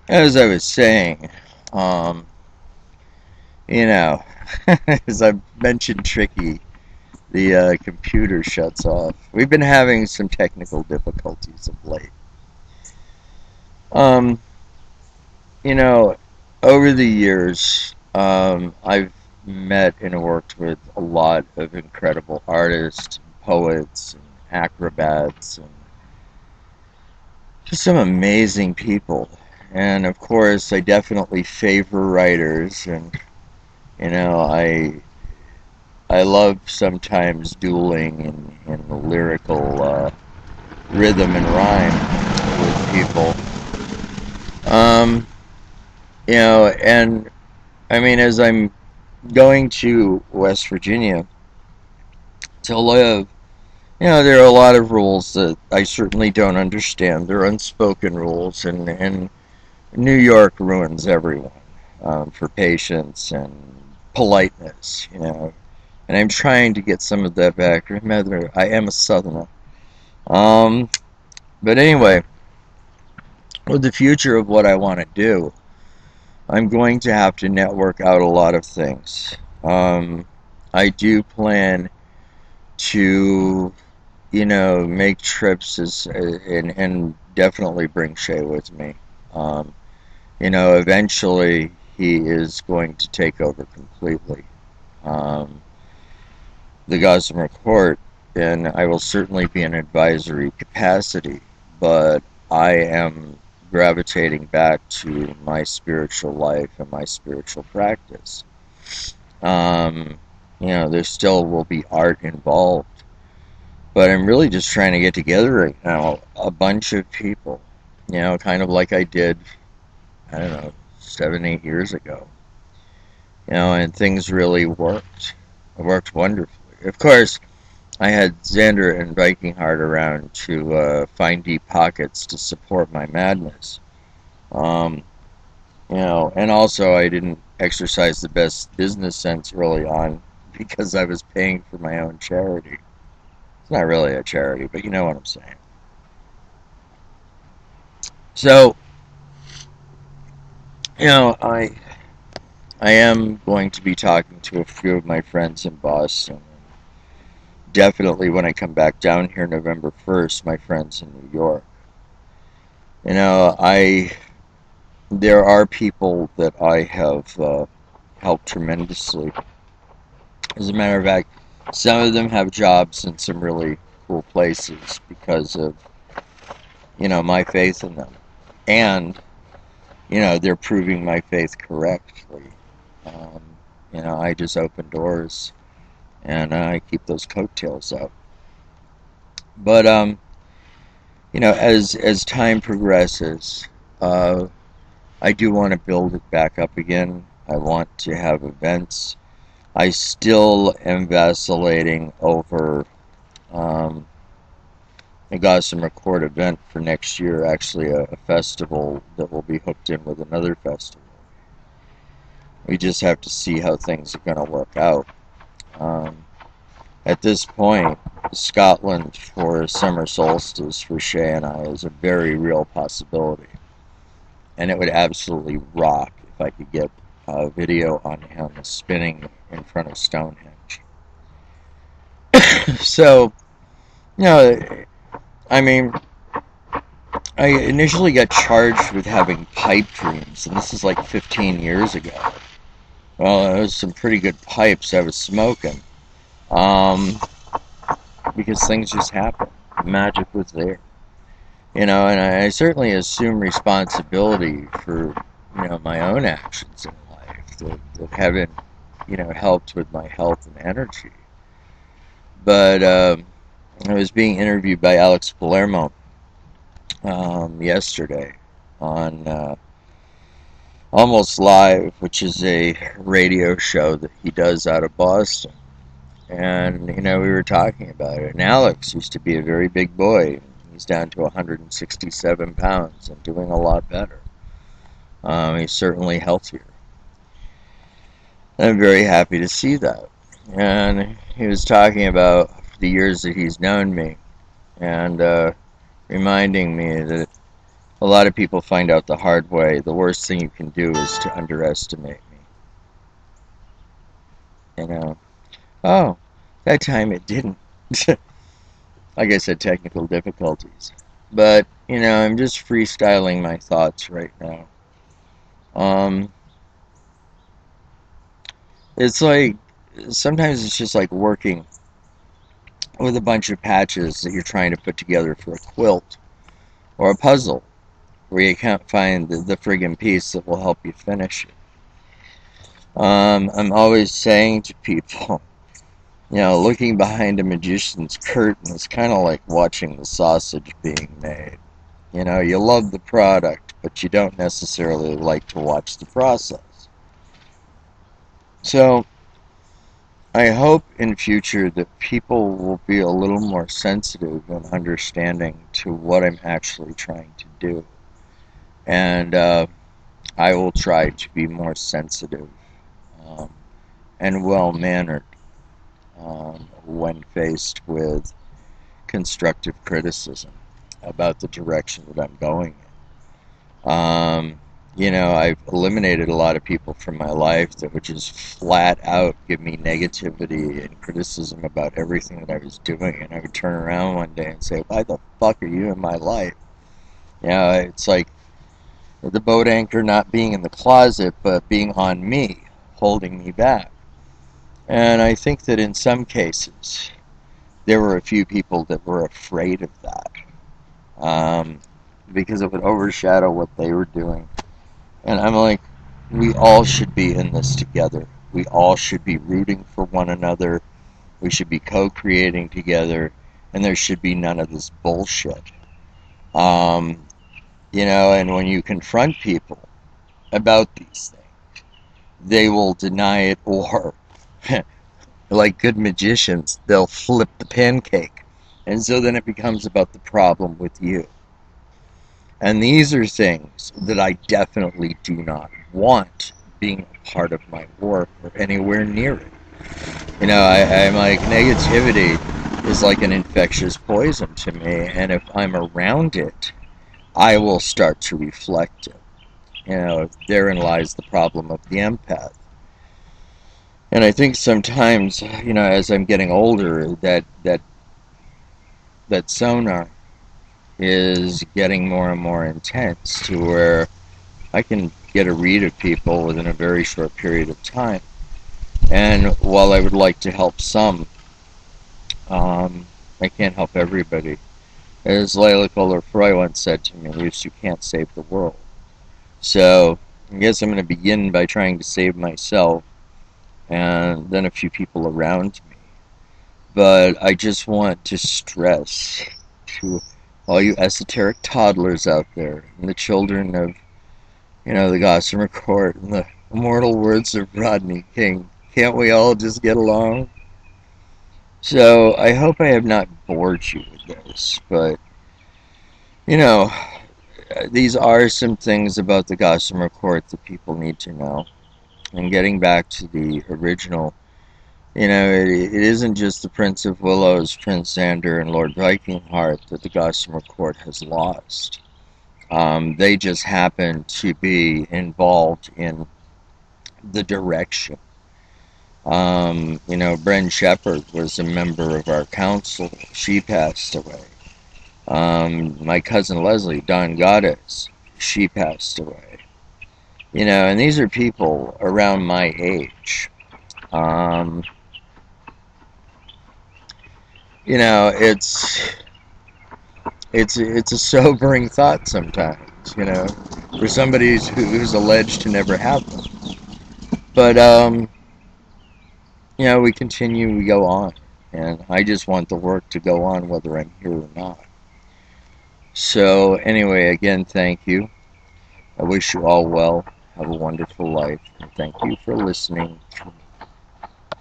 As I was saying, um, you know, as I mentioned, Tricky, the computer shuts off. We've been having some technical difficulties of late. Um, you know, over the years, I've met and worked with a lot of incredible artists, poets, and acrobats, and just some amazing people. And of course, I definitely favor writers, and I love sometimes dueling in lyrical rhythm and rhyme with people. Um, and I mean, as I'm going to West Virginia to live, there are a lot of rules that I certainly don't understand. They're unspoken rules, and New York ruins everyone for patience and politeness. And I'm trying to get some of that back. Remember, I am a Southerner. Um, but anyway, with the future of what I want to do, I'm going to have to network out a lot of things. I do plan to, make trips and definitely bring Shay with me. Um, Eventually he is going to take over completely. Um, the Gossamer Court, and I will certainly be in advisory capacity, but I am gravitating back to my spiritual life and my spiritual practice. Um, there still will be art involved, but I'm really just trying to get together right now a bunch of people, kind of like I did, I don't know, 7, 8 years ago. And things really worked. It worked wonderfully. Of course, I had Xander and Viking Heart around to find deep pockets to support my madness. Um, and also I didn't exercise the best business sense early on because I was paying for my own charity. It's not really a charity, but you know what I'm saying. So, I am going to be talking to a few of my friends in Boston. Definitely when I come back down here November 1st, my friends in New York. I there are people that I have helped tremendously. As a matter of fact, some of them have jobs in some really cool places because of, my faith in them. And, they're proving my faith correctly. Um, I just open doors and I keep those coattails up. But, as time progresses, uh, I do want to build it back up again. I want to have events. I still am vacillating over um, a Gossamer Court event for next year, actually a festival that will be hooked in with another festival. We just have to see how things are going to work out. Um, at this point, Scotland for summer solstice for Shay and I is a very real possibility. And it would absolutely rock if I could get a video on him spinning in front of Stonehenge. So, you know, I mean, I initially got charged with having pipe dreams, and this is like 15 years ago. Well, it was some pretty good pipes I was smoking, um, because things just happened. The magic was there, and I certainly assume responsibility for, my own actions in life that haven't, helped with my health and energy. But I was being interviewed by Alex Palermo yesterday on Almost Live, which is a radio show that he does out of Boston. And, we were talking about it. And Alex used to be a very big boy. He's down to 167 pounds and doing a lot better. He's certainly healthier. And I'm very happy to see that. And he was talking about the years that he's known me and reminding me that A lot of people find out the hard way. The worst thing you can do is to underestimate me. You know. Oh, that time it didn't. Like I said, technical difficulties. But, I'm just freestyling my thoughts right now. Um, it's like, sometimes it's just like working with a bunch of patches that you're trying to put together for a quilt or a puzzle where you can't find the friggin' piece that will help you finish it. I'm always saying to people, looking behind a magician's curtain is kind of like watching the sausage being made. You love the product, but you don't necessarily like to watch the process. So, I hope in future that people will be a little more sensitive and understanding to what I'm actually trying to do. And I will try to be more sensitive um, and well-mannered when faced with constructive criticism about the direction that I'm going in. I've eliminated a lot of people from my life that would just flat out give me negativity and criticism about everything that I was doing. And I would turn around one day and say, why the fuck are you in my life? It's like the boat anchor not being in the closet, but being on me, holding me back. And I think that in some cases, there were a few people that were afraid of that um, because it would overshadow what they were doing. And I'm like, we all should be in this together. We all should be rooting for one another. We should be co-creating together, and there should be none of this bullshit. Um, and when you confront people about these things, they will deny it, or, like good magicians, they'll flip the pancake. And so then it becomes about the problem with you. And these are things that I definitely do not want being a part of my work or anywhere near it. I'm like, negativity is like an infectious poison to me, and if I'm around it, I will start to reflect it. Therein lies the problem of the empath. And I think sometimes, as I'm getting older, that sonar is getting more and more intense to where I can get a read of people within a very short period of time. And while I would like to help some, I can't help everybody. As Layla Kohler Freud once said to me, you can't save the world. So I guess I'm going to begin by trying to save myself and then a few people around me. But I just want to stress to all you esoteric toddlers out there and the children of, the Gossamer Court and the immortal words of Rodney King. Can't we all just get along? So I hope I have not bored you with this, but you know, these are some things about the Gossamer Court that people need to know. And getting back to the original, it isn't just the Prince of Willows, Prince Xander, and Lord Vikingheart that the Gossamer Court has lost. They just happen to be involved in the direction. Bren Shepherd was a member of our council. She passed away. My cousin Leslie, Don Goddess, she passed away. And these are people around my age. Um, it's a sobering thought sometimes. For somebody who's alleged to never have them. But we continue, we go on, and I just want the work to go on whether I'm here or not. So anyway, again, thank you. I wish you all well. Have a wonderful life, and thank you for listening to me.